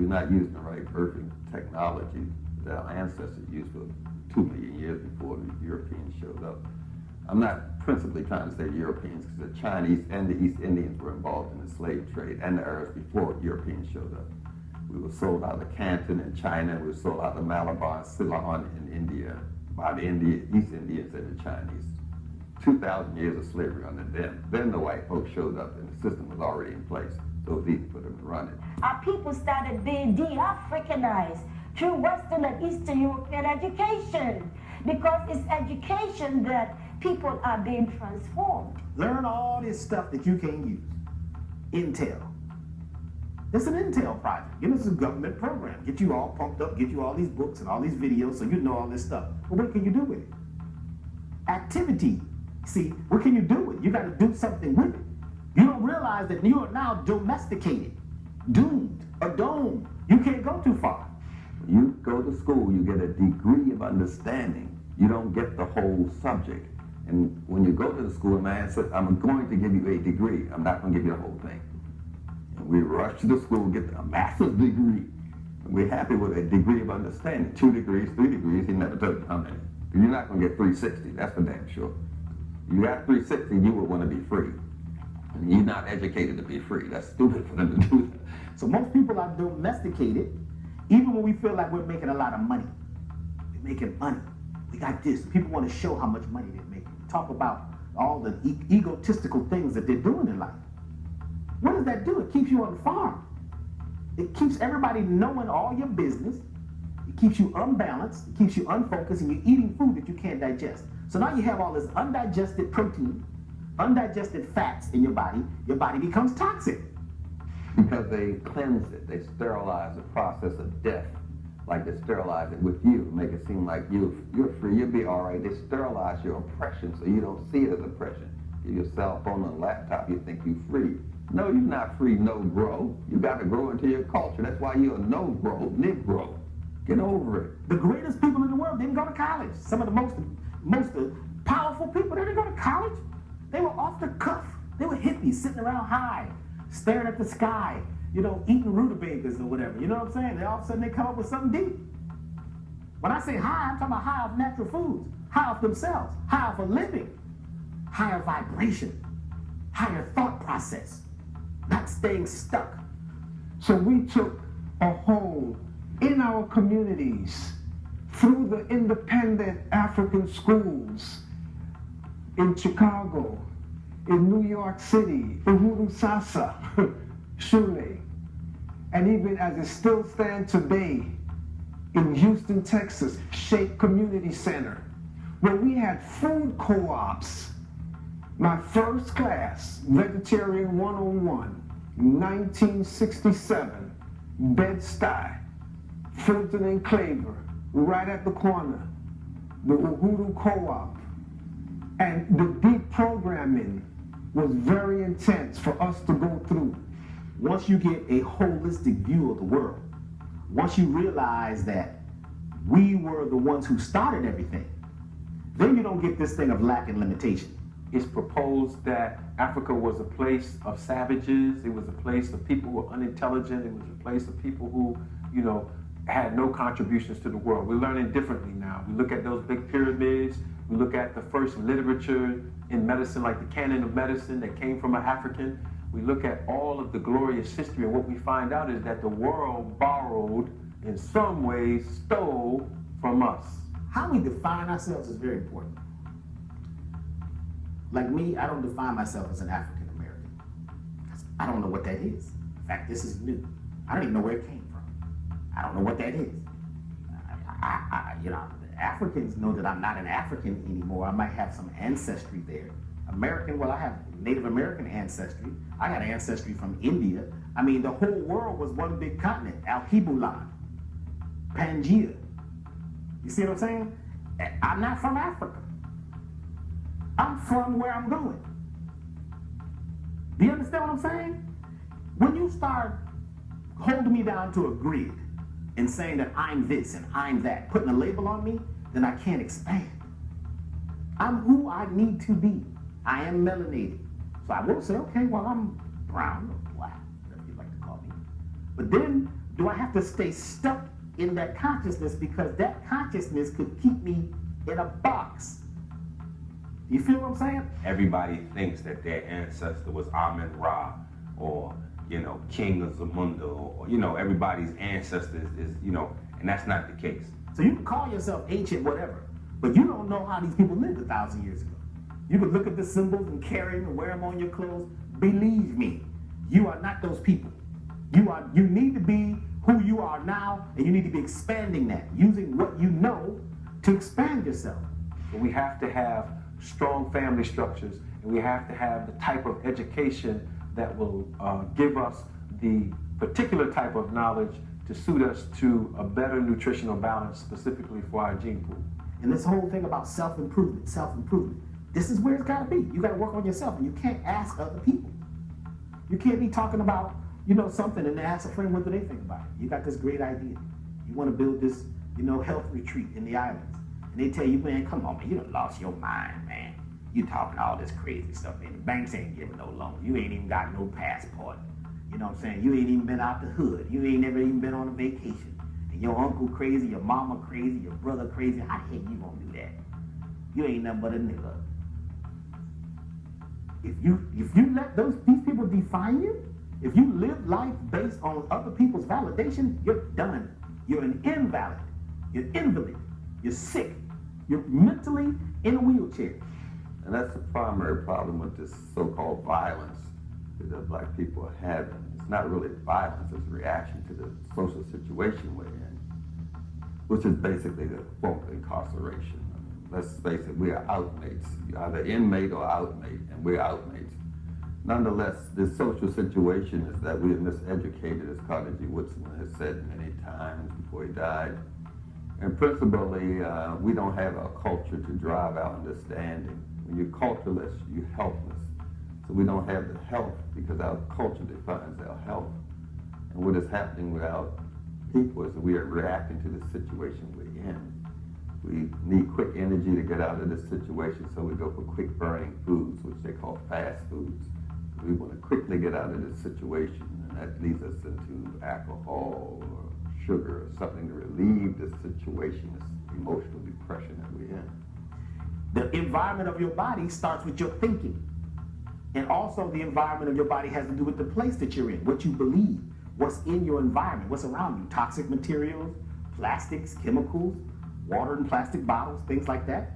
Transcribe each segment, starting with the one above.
we're not using the right birthing technology that our ancestors used for 2 million years before the Europeans showed up. I'm not principally trying to say Europeans, because the Chinese and the East Indians were involved in the slave trade and the Arabs before Europeans showed up. We were sold out of Canton in China, we were sold out of Malabar and Ceylon in India by the East Indians and the Chinese. 2,000 years of slavery under them. Then the white folks showed up and the system was already in place, so it was easy for them to run it. Our people started being de-Africanized through Western and Eastern European education, because it's education that people are being transformed. Learn all this stuff that you can't use. Intel. It's an Intel project. You know, it's a government program. Get you all pumped up, get you all these books and all these videos so you know all this stuff. But what can you do with it? Activity. See, what can you do with it? You got to do something with it. You don't realize that you are now domesticated, doomed, a dome. You can't go too far. When you go to school, you get a degree of understanding. You don't get the whole subject. And when you go to the school, man says, I'm going to give you a degree. I'm not going to give you the whole thing. And we rush to the school, get a master's degree. And we're happy with a degree of understanding. 2 degrees, 3 degrees, he never told you how many. You're not going to get 360, that's for damn sure. You got 360, you would want to be free. And you're not educated to be free. That's stupid for them to do that. So most people are domesticated, even when we feel like we're making a lot of money. We're making money. We got this. People want to show how much money they're making. Talk about all the egotistical things that they're doing in life. What does that do? It keeps you on the farm. It keeps everybody knowing all your business. It keeps you unbalanced. It keeps you unfocused, and you're eating food that you can't digest. So now you have all this undigested protein, undigested fats in your body. Your body becomes toxic. Because they cleanse it. They sterilize the process of death. Like they sterilize it with you, make it seem like you're free, you'll be all right. They sterilize your oppression so you don't see it as oppression. Give your cell phone and laptop, you think you're free. No, you're not free, no grow. You got to grow into your culture. That's why you're a no grow, Negro. Get over it. The greatest people in the world didn't go to college. Some of the most powerful people, they didn't go to college. They were off the cuff. They were hippies sitting around high, staring at the sky, you know, eating rutabagas or whatever. You know what I'm saying? Then all of a sudden they come up with something deep. When I say high, I'm talking about high off natural foods, high off themselves, high off a living, higher vibration, higher thought process, not staying stuck. So we took a hold in our communities through the independent African schools in Chicago, in New York City, Uhuru Sasa, Shule, and even as it still stands today in Houston, Texas, Shape Community Center, where we had food co-ops. My first class, Vegetarian 101, 1967, Bed-Stuy, Fulton and Claver, right at the corner, the Uhuru Co-op. And the deprogramming was very intense for us to go through. Once you get a holistic view of the world, once you realize that we were the ones who started everything, then you don't get this thing of lack and limitation. It's proposed that Africa was a place of savages. It was a place of people who were unintelligent. It was a place of people who, you know, had no contributions to the world. We're learning differently now. We look at those big pyramids. We look at the first literature in medicine, like the canon of medicine that came from an African. We look at all of the glorious history, and what we find out is that the world borrowed, in some ways, stole from us. How we define ourselves is very important. Like me, I don't define myself as an African American. I don't know what that is. In fact, this is new. I don't even know where it came from. I don't know what that is. You know, Africans know that I'm not an African anymore. I might have some ancestry there. American, well, I have Native American ancestry. I got ancestry from India. I mean, the whole world was one big continent. Alkebulan, Pangea. You see what I'm saying? I'm not from Africa. I'm from where I'm going. Do you understand what I'm saying? When you start holding me down to a grid and saying that I'm this and I'm that, putting a label on me, then I can't expand. I'm who I need to be. I am melanated. So I will say, okay, well, I'm brown or black, whatever you like to call me. But then do I have to stay stuck in that consciousness because that consciousness could keep me in a box? You feel what I'm saying? Everybody thinks that their ancestor was Amun-Ra or, King of Zamunda, or, everybody's ancestor is, and that's not the case. So you can call yourself ancient whatever, but you don't know how these people lived 1,000 years ago. You can look at the symbols and carry them and wear them on your clothes. Believe me, you are not those people. You need to be who you are now, and you need to be expanding that, using what you know to expand yourself. We have to have strong family structures, and we have to have the type of education that will give us the particular type of knowledge to suit us to a better nutritional balance, specifically for our gene pool. And this whole thing about self-improvement, this is where it's got to be. You got to work on yourself, and you can't ask other people. You can't be talking about, something and ask a friend what do they think about it. You got this great idea. You want to build this, health retreat in the islands. And they tell you, man, come on, man, you done lost your mind, man. You talking all this crazy stuff, man. The banks ain't giving no loan. You ain't even got no passport. You know what I'm saying? You ain't even been out the hood. You ain't never even been on a vacation. And your uncle crazy, your mama crazy, your brother crazy. How the heck you gonna do that? You ain't nothing but a nigga. If you let these people define you, if you live life based on other people's validation, you're done. You're an invalid. You're invalid. You're sick. You're mentally in a wheelchair. And that's the primary problem with this so-called violence that black people are having. It's not really violence, it's a reaction to the social situation we're in, which is basically the form of incarceration. I mean, let's face it, we are outmates. You're either inmate or outmate, and we're outmates. Nonetheless, this social situation is that we are miseducated, as Carter G. Woodson has said many times before he died. And principally, we don't have a culture to drive our understanding. When you're cultureless, you're helpless. So we don't have the health because our culture defines our health. And what is happening with our people is that we are reacting to the situation we're in. We need quick energy to get out of this situation, so we go for quick burning foods, which they call fast foods. We want to quickly get out of this situation, and that leads us into alcohol or sugar or something to relieve this situation, this emotional depression that we're in. The environment of your body starts with your thinking. And also the environment of your body has to do with the place that you're in, what you believe, what's in your environment, what's around you, toxic materials, plastics, chemicals, water in plastic bottles, things like that.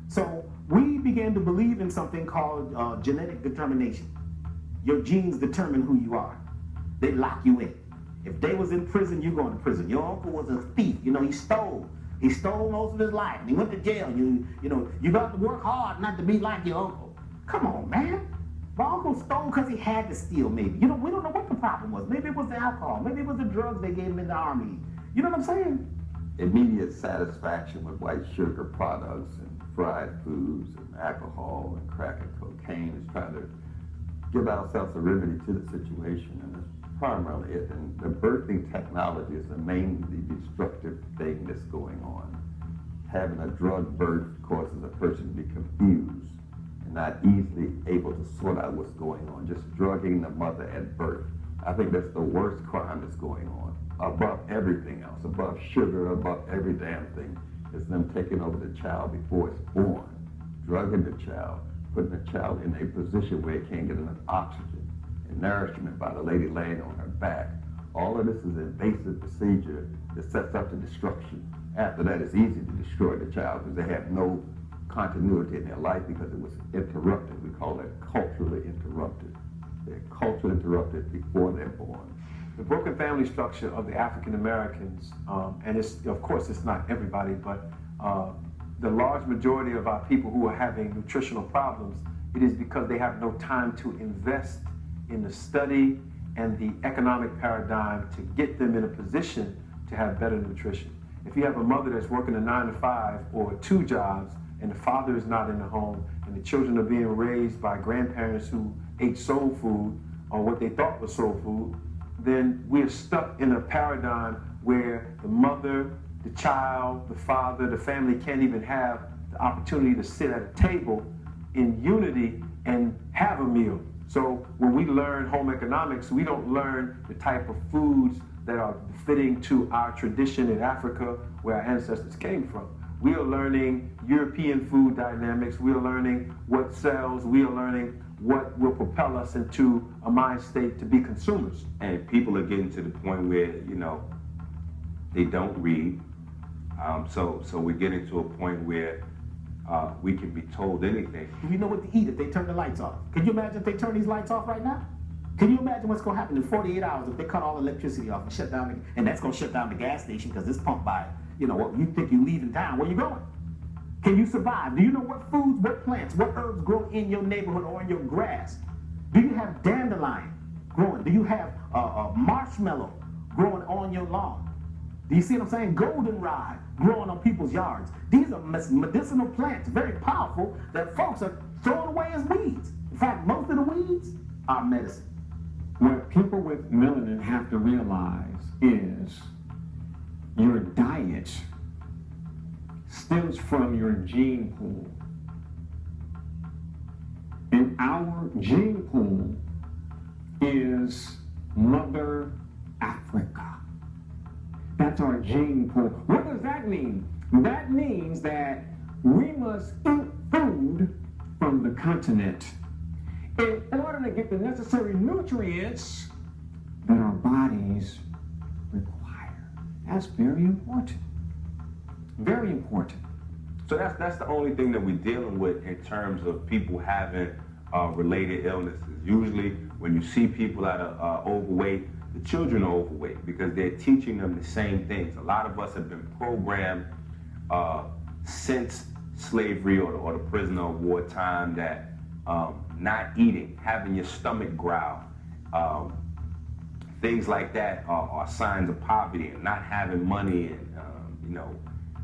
So we began to believe in something called genetic determination. Your genes determine who you are. They lock you in. If they was in prison, you're going to prison. Your uncle was a thief. He stole. He stole most of his life. And he went to jail. You got to work hard not to be like your uncle. Come on, man. My uncle stole because he had to steal, maybe. We don't know what the problem was. Maybe it was the alcohol. Maybe it was the drugs they gave him in the army. You know what I'm saying? Immediate satisfaction with white sugar products and fried foods and alcohol and crack and cocaine is trying to give ourselves a remedy to the situation, and that's primarily it. And the birthing technology is the mainly destructive thing that's going on. Having a drug birth causes a person to be confused and not easily able to sort out what's going on. Just drugging the mother at birth. I think that's the worst crime that's going on. Above everything else, above sugar, above every damn thing, is them taking over the child before it's born, drugging the child, putting the child in a position where it can't get enough oxygen and nourishment by the lady laying on her back. All of this is an invasive procedure that sets up the destruction. After that, it's easy to destroy the child because they have no continuity in their life because it was interrupted. We call that culturally interrupted. They're culturally interrupted before they're born. The broken family structure of the African Americans, and of course it's not everybody, but the large majority of our people who are having nutritional problems, it is because they have no time to invest in the study and the economic paradigm to get them in a position to have better nutrition. If you have a mother that's working a 9-to-5 or 2 jobs and the father is not in the home and the children are being raised by grandparents who ate soul food or what they thought was soul food, then we're stuck in a paradigm where the mother, the child, the father, the family can't even have the opportunity to sit at a table in unity and have a meal. So when we learn home economics, we don't learn the type of foods that are fitting to our tradition in Africa, where our ancestors came from. We are learning European food dynamics. We are learning what sells. We are learning what will propel us into a mind state to be consumers. And people are getting to the point where, they don't read. So we're getting to a point where we can be told anything. Do you know what to eat if they turn the lights off? Can you imagine if they turn these lights off right now? Can you imagine what's going to happen in 48 hours if they cut all the electricity off and shut down, and that's going to shut down the gas station because it's pumped by, what you think you leaving town, where you going? Can you survive? Do you know what foods, what plants, what herbs grow in your neighborhood or in your grass? Do you have dandelion growing? Do you have marshmallow growing on your lawn? Do you see what I'm saying? Goldenrod growing on people's yards. These are medicinal plants, very powerful, that folks are throwing away as weeds. In fact, most of the weeds are medicine. What people with melanin have to realize is your diet stems from your gene pool. And our gene pool is Mother Africa. That's our gene pool. What does that mean? That means that we must eat food from the continent in order to get the necessary nutrients that our bodies require. That's very important. Very important. So that's the only thing that we're dealing with in terms of people having related illnesses. Usually when you see people that are overweight, the children are overweight because they're teaching them the same things. A lot of us have been programmed since slavery or the prisoner of war time that not eating, having your stomach growl, things like that are signs of poverty, and not having money, and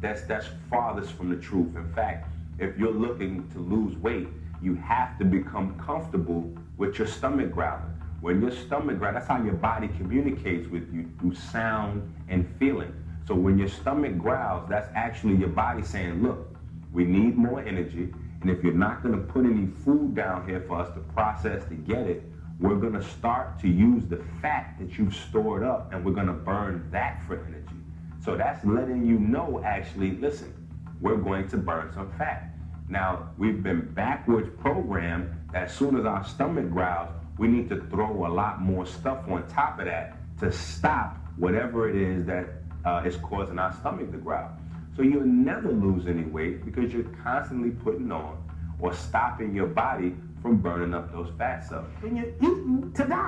that's farthest from the truth. In fact, if you're looking to lose weight, you have to become comfortable with your stomach growling. When your stomach growls, that's how your body communicates with you, through sound and feeling. So when your stomach growls, that's actually your body saying, look, we need more energy, and if you're not gonna put any food down here for us to process to get it, we're gonna start to use the fat that you've stored up, and we're gonna burn that for energy. So that's letting you know, actually, listen, we're going to burn some fat. Now, we've been backwards programmed that as soon as our stomach growls, we need to throw a lot more stuff on top of that to stop whatever it is that is causing our stomach to growl. So you'll never lose any weight because you're constantly putting on or stopping your body from burning up those fat cells. And you're eating to die.